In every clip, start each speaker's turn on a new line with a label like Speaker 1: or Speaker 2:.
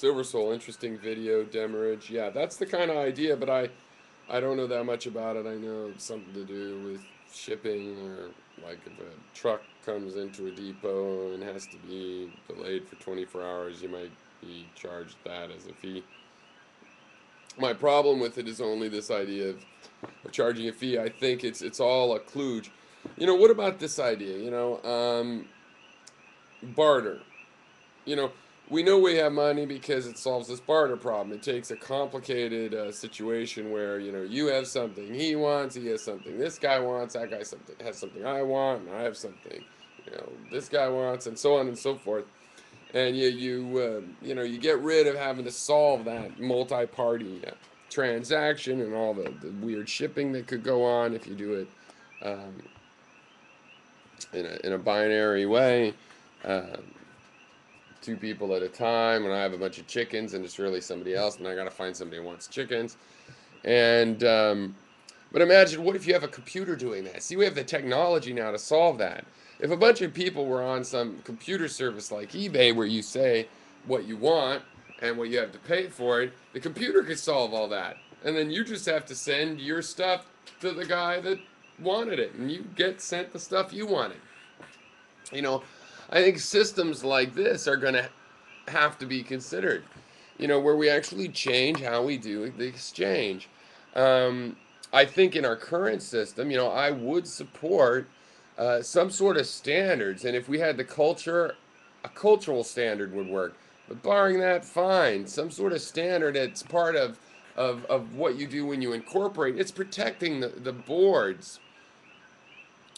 Speaker 1: Silver Soul, interesting video, demurrage. Yeah, that's the kind of idea, but I don't know that much about it. I know it's something to do with shipping, or like if a truck comes into a depot and has to be delayed for 24 hours, you might be charged that as a fee. My problem with it is only this idea of charging a fee. I think it's all a kludge. What about this idea? Barter. You know, we know we have money because it solves this barter problem. It takes a complicated situation where you have something he wants, he has something this guy wants, that guy something has something I want, and I have something this guy wants, and so on and so forth. And you get rid of having to solve that multi-party transaction and all the weird shipping that could go on if you do it um, in a binary way. Um, Two people at a time, and I have a bunch of chickens, and it's really somebody else, and I got to find somebody who wants chickens. And but imagine, what if you have a computer doing that? See, we have the technology now to solve that. If a bunch of people were on some computer service like eBay, where you say what you want and what you have to pay for it, the computer could solve all that, and then you just have to send your stuff to the guy that wanted it, and you get sent the stuff you wanted. You know, I think systems like this are going to have to be considered, where we actually change how we do the exchange. Um, I think in our current system, I would support some sort of standards. And if we had the culture, a cultural standard would work. But barring that, fine. Some sort of standard that's part of what you do when you incorporate. It's protecting the boards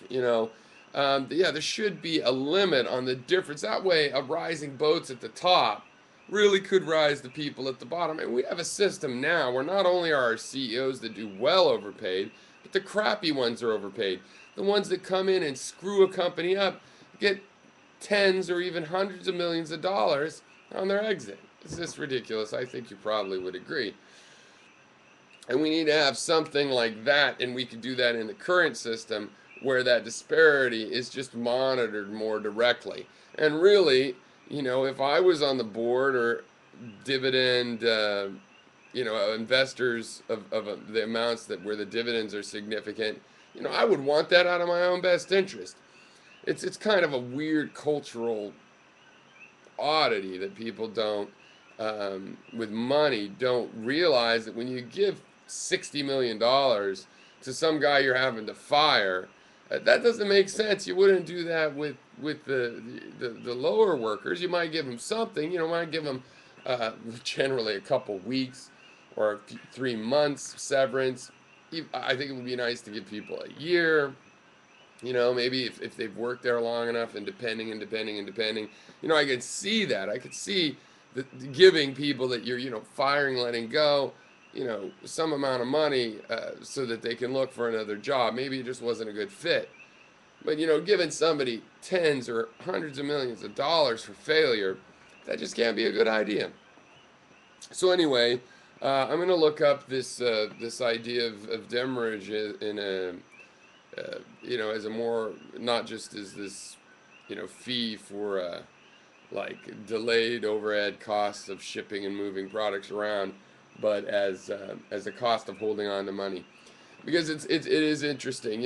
Speaker 1: you know, yeah, there should be a limit on the difference. That way, a rising boats at the top really could rise the people at the bottom. And we have a system now where not only are our CEOs that do well overpaid, but the crappy ones are overpaid. The ones that come in and screw a company up get tens or even hundreds of millions of dollars on their exit. It's just ridiculous. I think you probably would agree. And we need to have something like that, and we could do that in the current system where that disparity is just monitored more directly. And really, if I was on the board or dividend, investors of the amounts that where the dividends are significant, I would want that out of my own best interest. It's kind of a weird cultural oddity that people don't with money don't realize that when you give $60 million to some guy you're having to fire, that doesn't make sense. You wouldn't do that with the lower workers. You might give them something. Might give them generally a couple weeks or 3 months severance. I think it would be nice to give people a year. Maybe if they've worked there long enough, and depending, I could see that. I could see the giving people that you're firing, letting go, some amount of money so that they can look for another job. Maybe it just wasn't a good fit. But, giving somebody tens or hundreds of millions of dollars for failure, that just can't be a good idea. So anyway, I'm going to look up this idea of demurrage in a as a more, not just as this, fee for like delayed overhead costs of shipping and moving products around, but as a cost of holding on to money, because it is interesting.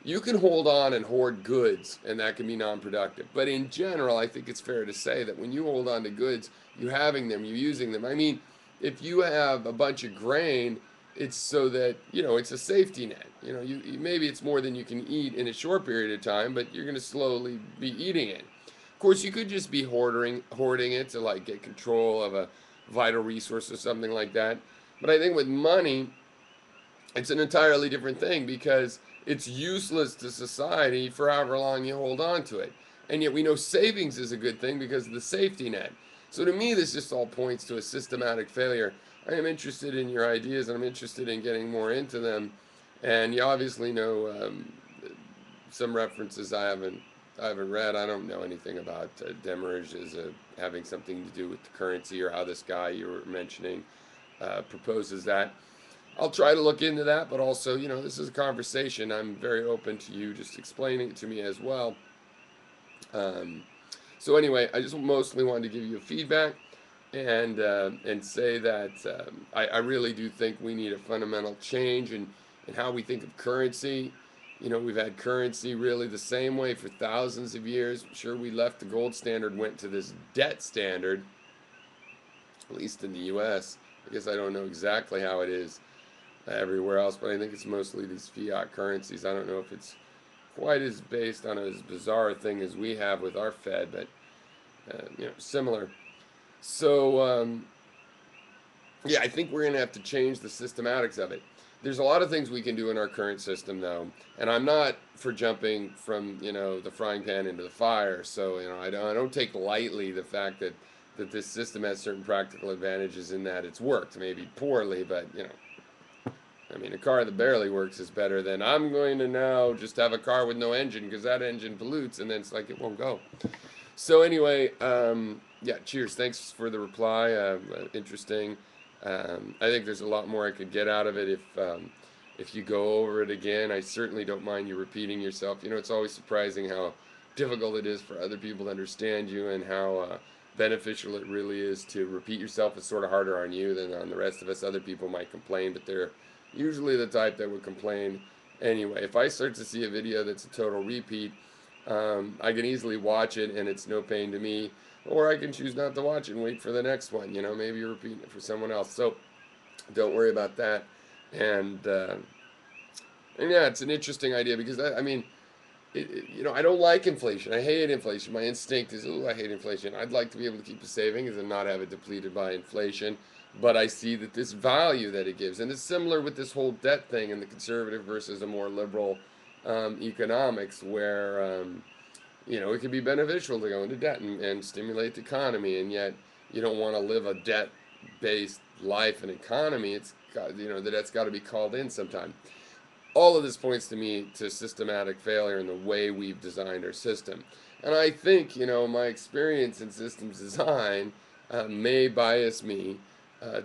Speaker 1: You can hold on and hoard goods, and that can be non-productive. But in general, I think it's fair to say that when you hold on to goods, you're having them, you're using them. I mean, if you have a bunch of grain, it's so that it's a safety net. Maybe it's more than you can eat in a short period of time, but you're going to slowly be eating it. Of course, you could just be hoarding it to like get control of a vital resource or something like that. But I think with money, it's an entirely different thing, because it's useless to society for however long you hold on to it. And yet we know savings is a good thing because of the safety net. So to me, this just all points to a systematic failure. I am interested in your ideas, and I'm interested in getting more into them. And you obviously know some references I haven't read. I don't know anything about demurrage as having something to do with the currency, or how this guy you were mentioning proposes that. I'll try to look into that, but also, this is a conversation. I'm very open to you just explaining it to me as well. Um, so anyway, I just mostly wanted to give you feedback, and say that I really do think we need a fundamental change in how we think of currency. You know, we've had currency really the same way for thousands of years. Sure, we left the gold standard, went to this debt standard, at least in the U.S. I guess I don't know exactly how it is everywhere else, but I think it's mostly these fiat currencies. I don't know if it's quite as based on as bizarre a thing as we have with our Fed, but you know, similar. So yeah, I think we're going to have to change the systematics of it. There's a lot of things we can do in our current system, though, and I'm not for jumping from the frying pan into the fire. So I don't take lightly the fact that this system has certain practical advantages in that it's worked, maybe poorly, but I mean, a car that barely works is better than I'm going to now just have a car with no engine because that engine pollutes, and then it's like it won't go. So anyway, yeah, cheers. Thanks for the reply. Interesting. I think there's a lot more I could get out of it if you go over it again. I certainly don't mind you repeating yourself. You know, it's always surprising how difficult it is for other people to understand you and how beneficial it really is to repeat yourself. It's sort of harder on you than on the rest of us. Other people might complain, but they're usually the type that would complain anyway. If I start to see a video that's a total repeat, I can easily watch it and it's no pain to me, or I can choose not to watch it and wait for the next one. You know, maybe you're repeating it for someone else. So don't worry about that. And yeah, it's an interesting idea because I mean, I don't like inflation. I hate inflation. My instinct is, oh, I hate inflation. I'd like to be able to keep a savings and not have it depleted by inflation. But I see that this value that it gives, and it's similar with this whole debt thing and the conservative versus a more liberal economics, where it can be beneficial to go into debt and stimulate the economy, and yet you don't want to live a debt-based life and economy. It's got, the debt's got to be called in sometime. All of this points to me to systematic failure in the way we've designed our system. And I think, my experience in systems design may bias me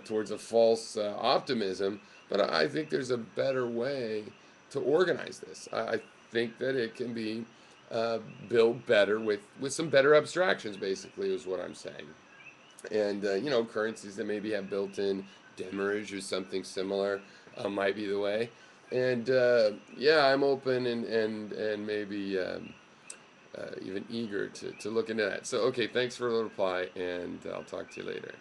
Speaker 1: towards a false optimism, but I think there's a better way to organize this. I think that it can be built better with some better abstractions, basically, is what I'm saying. And, currencies that maybe have built-in demurrage or something similar might be the way. And yeah, I'm open and maybe even eager to look into that. So, okay, thanks for the reply, and I'll talk to you later.